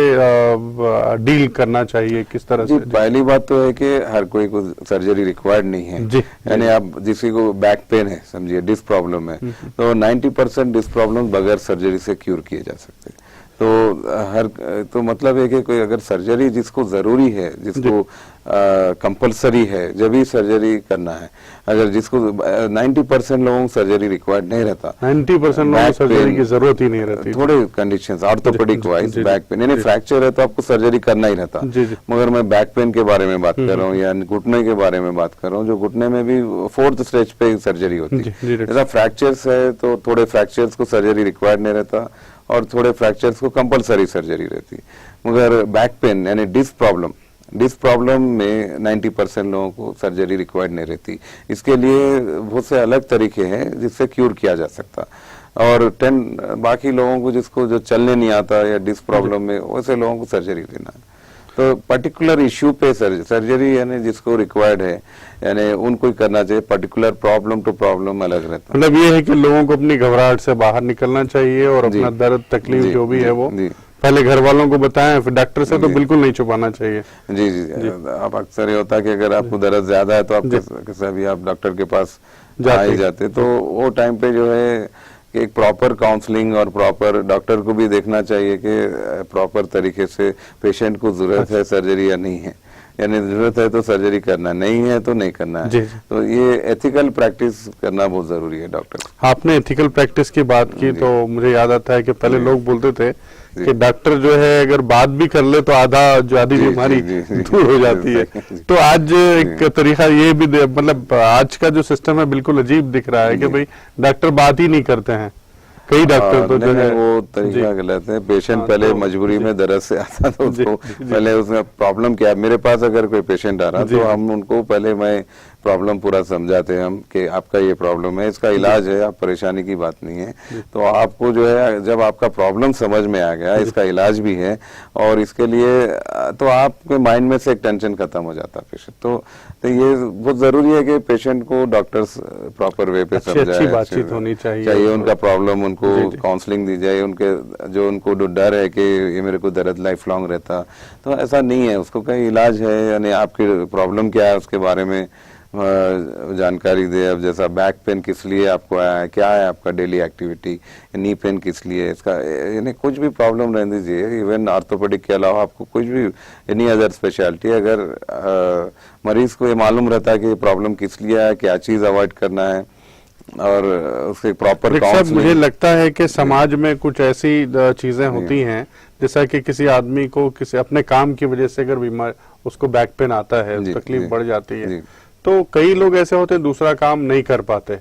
डील करना चाहिए, किस तरह से? पहली बात तो है कि हर कोई को सर्जरी रिक्वायर्ड नहीं है, यानी आप जिसी को बैक पेन है, समझिए डिस्क प्रॉब्लम है, तो 90% डिस्क प्रॉब्लम बगैर सर्जरी से क्यूर किए जा सकते हैं। तो मतलब है कि कोई अगर सर्जरी जिसको जरूरी है, जिसको कंपलसरी है, जब ही सर्जरी करना है। अगर जिसको 90% लोगों को सर्जरी रिक्वायर्ड नहीं रहता, 90% लोगों को सर्जरी की जरूरत ही नहीं रहती, थोड़े conditions orthopaedic wise back pain, यानी फ्रैक्चर है तो आपको सर्जरी करना ही रहता। मगर मैं बैक पेन के बारे में बात कर रहा हूँ या घुटने के बारे में बात कर रहा हूँ, जो घुटने में भी 4th स्टेज पे सर्जरी होती है। जैसा फ्रैक्चर्स है तो थोड़े फ्रैक्चर्स को सर्जरी रिक्वायर्ड नहीं रहता और थोड़े फ्रैक्चर्स को कंपलसरी सर्जरी रहती। मगर बैक पेन यानी डिस्क प्रॉब्लम में 90% लोगों को सर्जरी रिक्वायर्ड नहीं रहती। इसके लिए बहुत से अलग तरीके हैं जिससे क्यूर किया जा सकता। और बाकी लोगों को जिसको जो चलने नहीं आता या डिस्क प्रॉब्लम में, वैसे लोगों को सर्जरी देना है। तो पर्टिकुलर इश्यू पे सर्जरी यानी जिसको रिक्वायर्ड है, यानी उनको ही करना चाहिए। पर्टिकुलर प्रॉब्लम टू प्रॉब्लम अलग रहता है। मतलब ये है कि लोगों को अपनी घबराहट से बाहर निकलना चाहिए और अपना दर्द तकलीफ जो भी है वो पहले घर वालों को बताएं, फिर डॉक्टर से तो बिल्कुल नहीं छुपाना चाहिए। जी जी, जी। आप अक्सर ये होता है कि अगर आपको दर्द ज्यादा है तो आप कैसे भी आप डॉक्टर के पास जाते, तो वो टाइम पे जो है एक प्रॉपर काउंसलिंग और प्रॉपर डॉक्टर को भी देखना चाहिए कि प्रॉपर तरीके से पेशेंट को जरूरत है सर्जरी या नहीं है, यानी जरूरत है तो सर्जरी करना, नहीं है तो नहीं करना है। तो ये एथिकल प्रैक्टिस करना बहुत जरूरी है। डॉक्टर, आपने एथिकल प्रैक्टिस की बात की तो मुझे याद आता है कि पहले लोग बोलते थे कि डॉक्टर जो है अगर बात भी कर ले तो आधी बीमारी दूर हो जाती है। तो आज एक तरीका ये भी मतलब आज का जो सिस्टम है बिल्कुल अजीब दिख रहा है कि भाई डॉक्टर बात ही नहीं करते हैं। कई डॉक्टर तो जो है वो तरीका गलत है। पेशेंट पहले मजबूरी में दर्द से आता तो उसको पहले उसमें प्रॉब्लम क्या है। मेरे पास अगर कोई पेशेंट आ रहा तो हम उनको पहले मैं प्रॉब्लम पूरा समझाते हैं हम कि आपका ये प्रॉब्लम है, इसका इलाज है, आप परेशानी की बात नहीं है। तो आपको जो है जब आपका प्रॉब्लम समझ में आ गया, इसका इलाज भी है और इसके लिए तो आपके माइंड में से एक टेंशन खत्म हो जाता है पेशेंट। तो ये बहुत जरूरी है कि पेशेंट को डॉक्टर्स प्रॉपर वे पे समझाए, अच्छी बातचीत होनी चाहिए, उनका प्रॉब्लम उनको काउंसलिंग दी जाए, उनको डर है कि ये मेरे को दर्द लाइफ लॉन्ग रहता, तो ऐसा नहीं है, उसको कहीं इलाज है। यानी आपकी प्रॉब्लम क्या है उसके बारे में जानकारी दे। अब जैसा बैक पेन किस लिए आपको आया है, क्या है आपका डेली एक्टिविटी, नी पेन किस लिए, इसका यानी कुछ भी प्रॉब्लम रहने दीजिए। इवन ऑर्थोपेडिक के अलावा आपको कुछ भी एनी अदर स्पेशलिटी, अगर मरीज को ये मालूम रहता है कि प्रॉब्लम किस लिए है, क्या चीज अवॉइड करना है और उसके प्रॉपर काउंसलिंग। मुझे लगता है कि समाज में कुछ ऐसी चीजें होती हैं जैसा कि किसी आदमी को किसी अपने काम की वजह से अगर बीमार उसको बैक पेन आता है, जी, तकलीफ जी, बढ़ जाती है, जी। तो कई लोग ऐसे होते हैं दूसरा काम नहीं कर पाते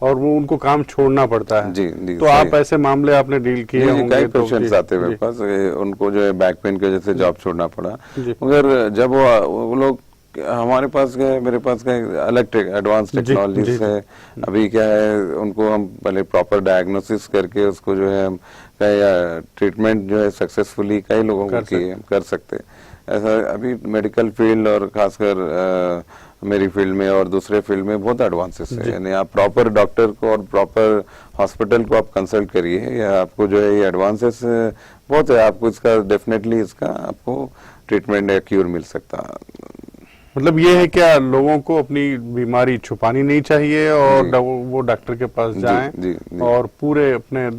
और वो उनको काम छोड़ना पड़ता है। जी, जी, तो सही आप है। ऐसे मामले आपने डील किए जी, होंगे कई तो पेशेंट्स आते हैं मेरे जी, पास, उनको जो है बैक पेन की वजह से जॉब छोड़ना पड़ा। जी। मगर जब वो लोग हमारे पास गए, मेरे पास गए, अलग एडवांस जी, टेक्नोलॉजी जी, है। अभी क्या है, उनको हम पहले प्रॉपर डायग्नोसिस करके उसको जो है हम कई ट्रीटमेंट जो है सक्सेसफुली कई लोगों को किए हम कर सकते हैं। ऐसा अभी मेडिकल फील्ड और खासकर मेरी फील्ड में और दूसरे फील्ड में बहुत एडवांसेस है। यानी आप प्रॉपर डॉक्टर को और प्रॉपर हॉस्पिटल को आप कंसल्ट करिए, या आपको जो है ये एडवांसेस बहुत है, आपको इसका डेफिनेटली इसका आपको ट्रीटमेंट या क्यूर मिल सकता है। मतलब ये है क्या, लोगों को अपनी बीमारी छुपानी नहीं चाहिए और वो डॉक्टर के पास जाएं जी, जी। और पूरे अपने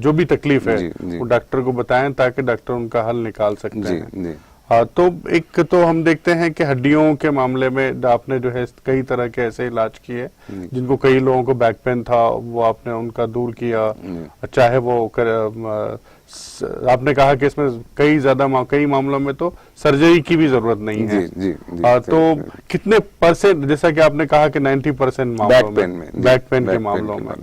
जो भी तकलीफ है जी, जी। वो डॉक्टर को बताएं ताकि डॉक्टर उनका हल निकाल सकते जी, हैं। जी। हाँ, तो एक तो हम देखते हैं कि हड्डियों के मामले में आपने जो है कई तरह के ऐसे इलाज किए जिनको कई लोगों को बैक पेन था, वो आपने उनका दूर किया। चाहे वो आपने कहा कि इसमें कई मामलों में तो सर्जरी की भी जरूरत नहीं है। जी, जी, तो कितने परसेंट, जैसा कि आपने कहा कि 90% मामलों में बैक पेन के मामलों में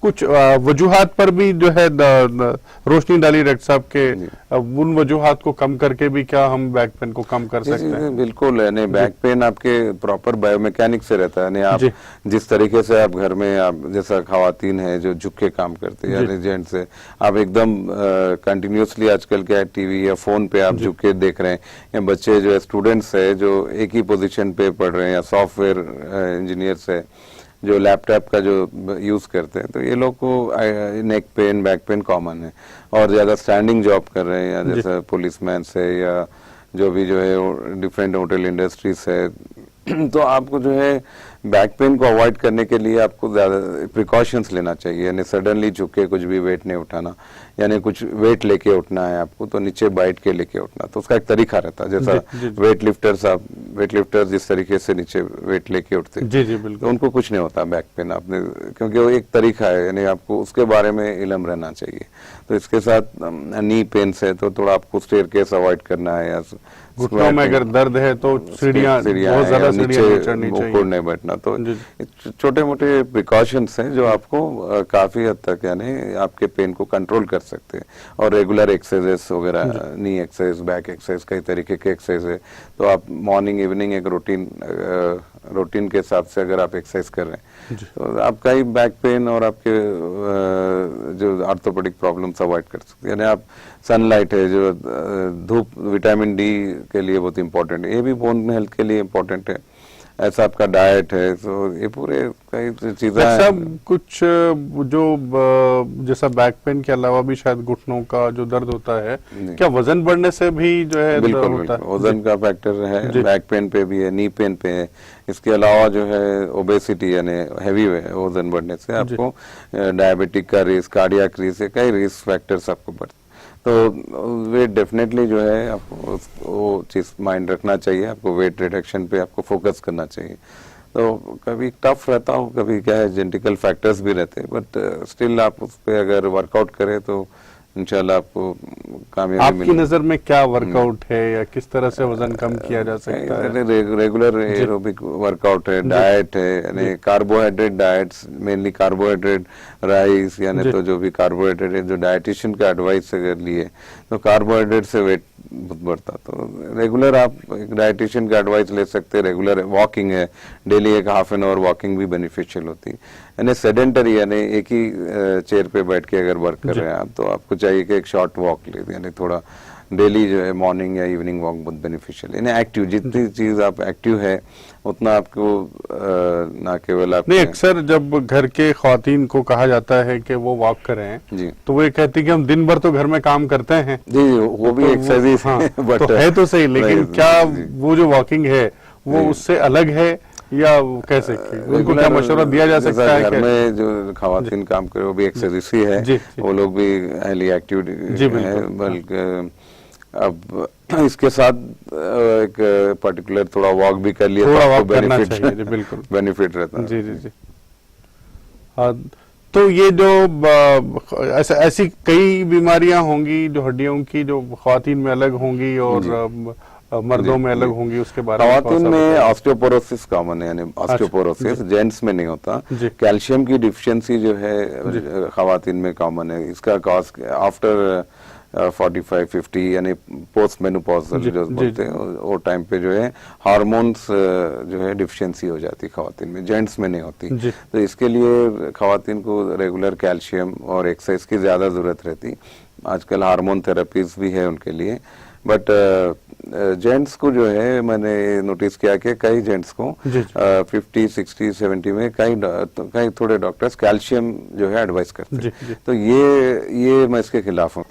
कुछ वजूहात पर भी जो है रोशनी डाली डॉक्टर साहब के, उन वजूहात को कम करके भी क्या हम बैक पेन को कम कर सकते हैं? बिल्कुल है। बैक पेन आपके प्रॉपर बायोमैकेनिक से रहता है। आप जिस तरीके से आप घर में आप जैसा खवातीन है जो झुक के काम करते हैं या जेंट्स है, आप एकदम कंटिन्यूसली आजकल क्या टीवी या फोन पे आप झुक के देख रहे हैं, या बच्चे जो है स्टूडेंट्स है जो एक ही पोजीशन पे पढ़ रहे हैं, या सॉफ्टवेयर इंजीनियर्स है जो लैपटॉप का जो यूज करते हैं, तो ये लोग को neck pain back pain common है। और ज्यादा स्टैंडिंग जॉब कर रहे हैं, या जैसे पुलिसमैन है या जो भी जो है डिफरेंट होटल इंडस्ट्रीज है, तो आपको जो है बैक पेन को अवॉइड करने के लिए आपको ज्यादा प्रिकॉशंस लेना चाहिए। यानी सडनली झुक के कुछ भी वेट नहीं उठाना, यानी कुछ वेट लेके उठना है आपको तो नीचे बैठ के लेके उठना, तो उसका एक तरीका रहता है। जैसा वेट लिफ्टर्स जिस तरीके से नीचे वेट लेके उठते हैं, जी बिल्कुल, तो उनको कुछ नहीं होता बैक पेन आपने, क्योंकि वो एक तरीका है, यानी आपको उसके बारे में इल्म रहना चाहिए। तो इसके साथ नी पेन से तो थोड़ा आपको स्टेयरकेस अवॉइड करना है, या घुटनों में अगर दर्द है तो सीढ़ियां बहुत ज्यादा सीढ़ियां चढ़नी चाहिए, नहीं बैठना। तो छोटे मोटे प्रिकॉशंस हैं जो आपको काफी हद तक यानी आपके पेन को कंट्रोल कर सकते हैं। और रेगुलर एक्सरसाइज वगैरह, नी एक्सरसाइज, बैक एक्सरसाइज, कई तरीके के एक्सरसाइज है, तो आप मॉर्निंग इवनिंग एक रूटीन के हिसाब से अगर आप एक्सरसाइज कर रहे हैं तो आपका ही बैक पेन और आपके जो ऑर्थोपेडिक प्रॉब्लम्स अवॉइड कर सकते हैं। यानी आप सनलाइट है जो धूप, विटामिन डी के लिए बहुत इंपॉर्टेंट है, ये भी बोन हेल्थ के लिए इंपॉर्टेंट है। ऐसा आपका डाइट है, तो ये पूरे कई चीजें सब कुछ जो जैसा बैक पेन के अलावा भी शायद घुटनों का जो दर्द होता है, क्या वजन बढ़ने से भी जो है बिल्कुल, होता है? वजन का फैक्टर है, बैक पेन पे भी है, नी पेन पे है। इसके अलावा जो है ओबेसिटी यानी हैवी वजन बढ़ने से आपको डायबिटिक का रिस्क, कार्डियक रिस्क, कई रिस्क फैक्टर्स आपको बढ़ते, तो वेट डेफिनेटली जो है आपको वो चीज माइंड रखना चाहिए। आपको वेट रिडक्शन पे आपको फोकस करना चाहिए। तो कभी टफ रहता हो, कभी क्या है जेनेटिकल फैक्टर्स भी रहते हैं, बट स्टिल आप उस पर अगर वर्कआउट करें तो इंशाल्लाह आपको कामयाबी आपकी मिलेगी। नजर में क्या वर्कआउट है या किस तरह से वजन कम किया जा सकता है? रेगुलर एरोबिक वर्कआउट है, डाइट है, यानी carbohydrate diets, mainly carbohydrate rice, यानी तो जो भी कार्बोहाइड्रेट है, जो डाइटिशियन का एडवाइस अगर लिए तो कार्बोहाइड्रेट से वेट बहुत बढ़ता। तो रेगुलर आप एक डाइटिशियन का एडवाइस ले सकते हैं। रेगुलर वॉकिंग है, डेली एक हाफ एन आवर वॉकिंग भी बेनिफिशियल होती है। यानी सेडेंटरी यानी एक ही चेयर पे बैठ के अगर वर्क कर रहे हैं आप, तो आपको चाहिए कि एक शॉर्ट वॉक ले, यानी थोड़ा डेली जो है मॉर्निंग या इवनिंग वॉक बहुत बेनिफिशियल। यानी एक्टिव, जितनी चीज आप एक्टिव है उतना आपको ना केवल आप नहीं, अक्सर जब घर के ख्वातीन को कहा जाता है कि वो वॉक करें जी, तो वो ये कहती कि हम दिन भर तो घर में काम करते हैं। जी, वो भी एक्सरसाइज हाँ, तो है तो सही, लेकिन क्या वो जो वॉकिंग है वो उससे अलग है या कैसे, उनको क्या मशवरा दिया जा सकता है? घर में जो खवातीन काम करे वो भी एक्सरसाइज ही है, वो लोग भी हाईली एक्टिव है। बल्कि अब इसके साथ एक पर्टिकुलर थोड़ा वॉक भी कर लिया तो आपको बेनिफिट रहता है। जी। हाँ, तो ये जो ऐसी कई बीमारियां होंगी जो हड्डियों की जो ख्वातीन में अलग होंगी और मर्दों में अलग होंगी, उसके बारे में ख्वातीन में ऑस्टियोपोरोसिस कॉमन है, यानी ऑस्टियोपोरोसिस जेंट्स में नहीं होता। कैल्शियम की डिफिशियंसी जो है ख्वातीन में कॉमन है। इसका कॉज आफ्टर 45-50 यानी पोस्ट मेनोपॉजल जो बोलते हैं वो टाइम पे जो है हार्मोन्स जो है डिफिशियंसी हो जाती है ख्वातीन में, जेंट्स में नहीं होती। तो इसके लिए ख्वातीन को रेगुलर कैल्शियम और एक्सरसाइज की ज्यादा जरूरत रहती। आजकल हार्मोन थेरेपीज भी है उनके लिए, बट जेंट्स को जो है मैंने नोटिस किया कि कई जेंट्स को 50, 60, 70 में कई थोड़े डॉक्टर्स कैल्शियम जो है एडवाइस करते हैं। तो ये मैं इसके खिलाफ हूँ।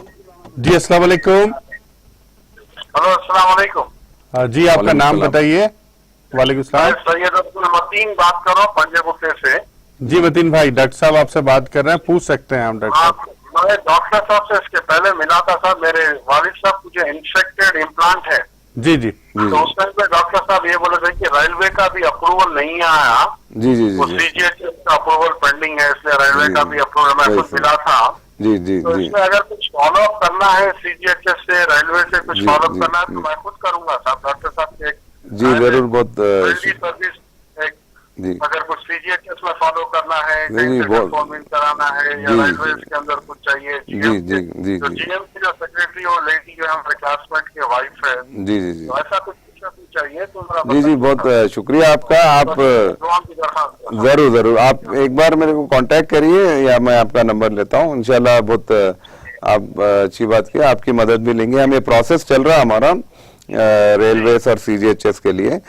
जी अस्सलाम वालेकुम। हेलो अस्सलाम वालेकुम। जी आपका नाम बताइए। वालेकुम सलाम। सैयद अब्दुल मतीन बात कर रहा हूँ पंजाब से। जी मतीन भाई, डॉक्टर साहब आपसे बात कर रहे हैं, पूछ सकते हैं हम डॉक्टर साहब। मैं डॉक्टर साहब से इसके पहले मिला था सर, मेरे वालिद साहब को जो इंफेक्टेड इम्प्लांट है। जी जी। तो उस टाइम पे डॉक्टर साहब ये बोले थे कि रेलवे का भी अप्रूवल नहीं आया। जी जी वो जी CGHS का अप्रूवल पेंडिंग है, इसलिए रेलवे का भी अप्रूवल मैं खुद मिला था। जी जी तो जी इसमें अगर कुछ फॉलो अप करना है CGHS से, रेलवे से कुछ जी, फॉलो अप जी, करना है जी। तो मैं खुद करूंगा साहब। डॉक्टर साहब के जी जरूर, बहुत सर्विस जी अगर कुछ CGHS में फॉलो करना है, जी, कहीं से बहुत- फॉर्मिंग कराना है या जी, रेलवे जी। के अंदर कुछ चाहिए। जी जी जी तो जी GM की जो सेक्रेटरी वो लेडी जो है हमारे क्लासमेट की वाइफ है, जी जी जी तो ऐसा कुछ चाहिए तो जरा जी जी, बहुत शुक्रिया आपका। आप दुआ की दरख्वास्त है। जरूर जरूर आप एक बार मेरे को कांटेक्ट करिए या मैं आपका नंबर लेता हूँ इंशाल्लाह। बहुत आप अच्छी बात की, आपकी मदद भी लेंगे। हम ये प्रोसेस चल रहा है हमारा रेलवेज और CGHS के लिए,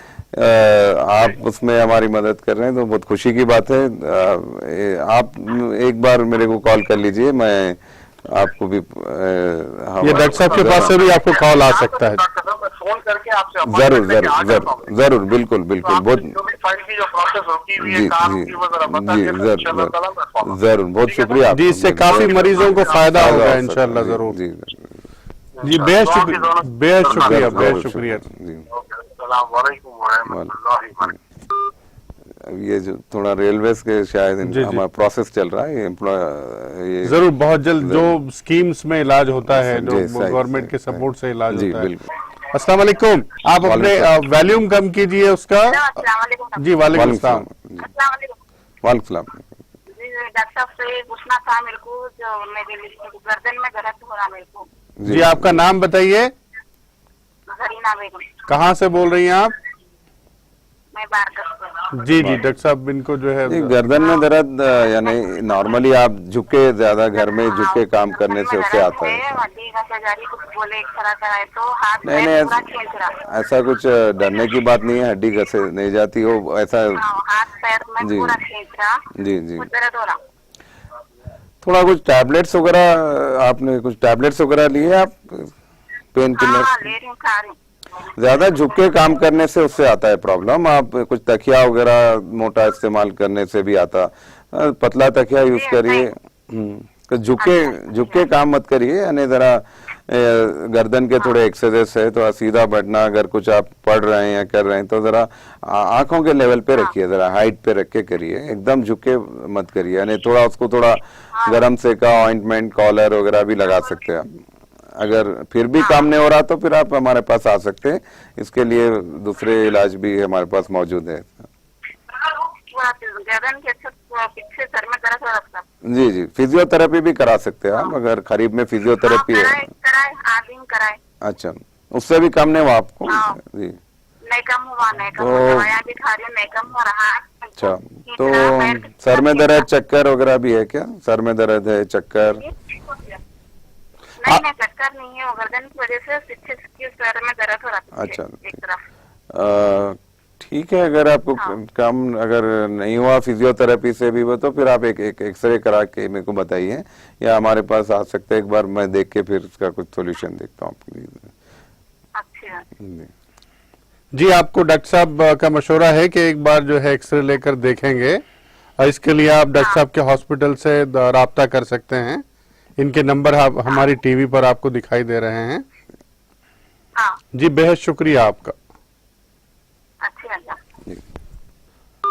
आप उसमें हमारी मदद कर रहे हैं तो बहुत खुशी की बात है। आप एक बार मेरे को कॉल कर लीजिए, मैं आपको भी ये डॉक्टर साहब के पास से भी आपको कॉल आ सकता है। डॉक्टर साहब मैं फोन करके आपसे जरूर appointment लेके आ जरूर जाता हूँ। जरूर जरूर, बिल्कुल तो बिल्कुल, आपकी बहुत जो भी फाइल की जो प्रोसेस होती हुई जी है काम जी की वो जरा बता जी दिए तो इंशाल्लाह ताला मैं follow जरूर जरूर, बहुत ठीक है शुक्रिया जी, इससे आपका। काफी मरीजों को फायदा होगा फायदा हो इंशाल्लाह सकता है। जरूर। जी जी बेहद शुक्रिया, बेहद शुक्रिया, बेहद शुक्रिया। जी ओके, अस्सलाम वालेकुम व रहमतुल्लाहि व बरकातहू। अब ये जो थोड़ा रेलवेज के शायद जी। हमारा प्रोसेस चल रहा है, ये जरूर बहुत जल्द जो स्कीम्स में इलाज होता है, जो जी, सही, गवर्नमेंट के सही, सपोर्ट से इलाज जी होता है। बिल्कुल। अस्सलाम वालेकुम। आप अपने वॉल्यूम कम कीजिए उसका। अस्सलाम वालेकुम। जी वालेकुम वालेकुम सलाम। सलाम। अस्सलाम वालेकुम। वालेकुम सलाम। जी डॉक्टर साहब से पूछना था मेरे को, जो मेरे गर्दन में दर्द हो रहा मेरे को। जी आपका नाम बताइए, जरीना बेगम, कहाँ से बोल रही हैं आप? मैं बारकस से। जी जी डॉक्टर साहब, इनको जो है ये गर्दन में दर्द यानी नॉर्मली आप झुके ज्यादा घर में झुके काम करने से उससे आता है। हड्डी घसाजारी कुछ बोले एक्सरा कराए तो हाथ नहीं पैर नहीं, पूरा खींच रहा। ऐसा कुछ डरने की बात नहीं है, हड्डी घसे नहीं जाती हो ऐसा। हाँ, हाथ पैर में जी। पूरा खींच रहा, जी जी, कुछ दर्द हो रहा। थोड़ा कुछ टैबलेट्स वगैरह आपने कुछ टैबलेट्स वगैरह लिए आप, पेन हाँ किलर्स? ले रही हूँ, खा रही हूँ। ज्यादा झुक के काम करने से उससे आता है प्रॉब्लम। आप कुछ तकिया वगैरह मोटा इस्तेमाल करने से भी आता। पतला तकिया यूज करिए। तो झुक के काम मत करिए, यानी जरा गर्दन के थोड़े एक्सरसाइज है तो सीधा बैठना, अगर कुछ आप पढ़ रहे हैं या कर रहे हैं तो जरा आंखों के लेवल पे रखिए, जरा हाइट पे रख के करिए, एकदम झुक के मत करिए। यानी थोड़ा उसको थोड़ा गर्म से का ऑइंटमेंट कॉलर वगैरह भी लगा सकते हैं आप। अगर फिर भी काम नहीं हो रहा तो फिर आप हमारे पास आ सकते हैं, इसके लिए दूसरे इलाज भी हमारे पास मौजूद है। गर्दन के पीछे सर में दर्द हो रहा था। जी जी, फिजियोथेरेपी भी करा सकते हैं आप, अगर करीब में फिजियोथेरेपी है। कराए आदिम कराए। अच्छा, उससे भी कम नहीं हुआ आपको? हाँ। जी नहीं कम हुआ, नहीं कम तो- हुआ, दवाइयाँ भी खा रही हूँ, नहीं कम हो रहा। अच्छा, तो सर में दर्द चक्कर वगैरह भी है क्या? सर में दर्द है, चक्कर? नहीं नहीं, चक्कर नहीं है, वो गर्दन की वजह से पीछे के सर में दर्द हो रहा था। अच्छा। एक तरफ। ठीक है, अगर आपको कम अगर नहीं हुआ फिजियोथेरेपी से भी वो, तो फिर आप एक एक्सरे करा के मेरे को बताइए, या हमारे पास आ सकते हैं, एक बार मैं देख के फिर इसका कुछ सोल्यूशन देखता हूँ आपके लिए। अच्छा। जी। जी आपको डॉक्टर साहब का मशवरा है कि एक बार जो है एक्सरे लेकर देखेंगे, और इसके लिए आप डॉक्टर साहब के हॉस्पिटल से राब्ता कर सकते हैं। इनके नंबर हमारी टीवी पर आपको दिखाई दे रहे हैं। हाँ। जी बेहद शुक्रिया आपका। अच्छी अल्लाह।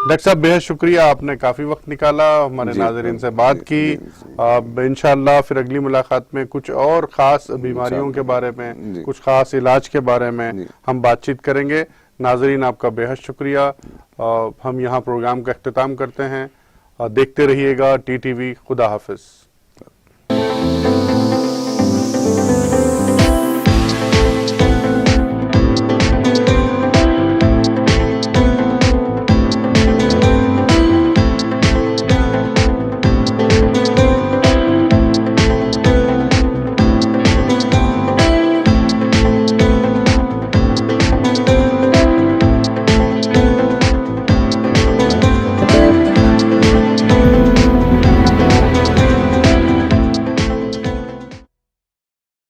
डॉक्टर साहब बेहद शुक्रिया, आपने काफी वक्त निकाला, हमारे जी, नाज़रीन से जी, बात जी, की। जी, इंशाअल्लाह फिर अगली मुलाकात में कुछ और खास बीमारियों के बारे में, जी। कुछ खास इलाज के बारे में जी। हम बातचीत करेंगे। नाज़रीन आपका बेहद शुक्रिया। हम यहाँ प्रोग्राम का अख्तिताम करते हैं। देखते रहिएगा TTV। खुदा हाफिज।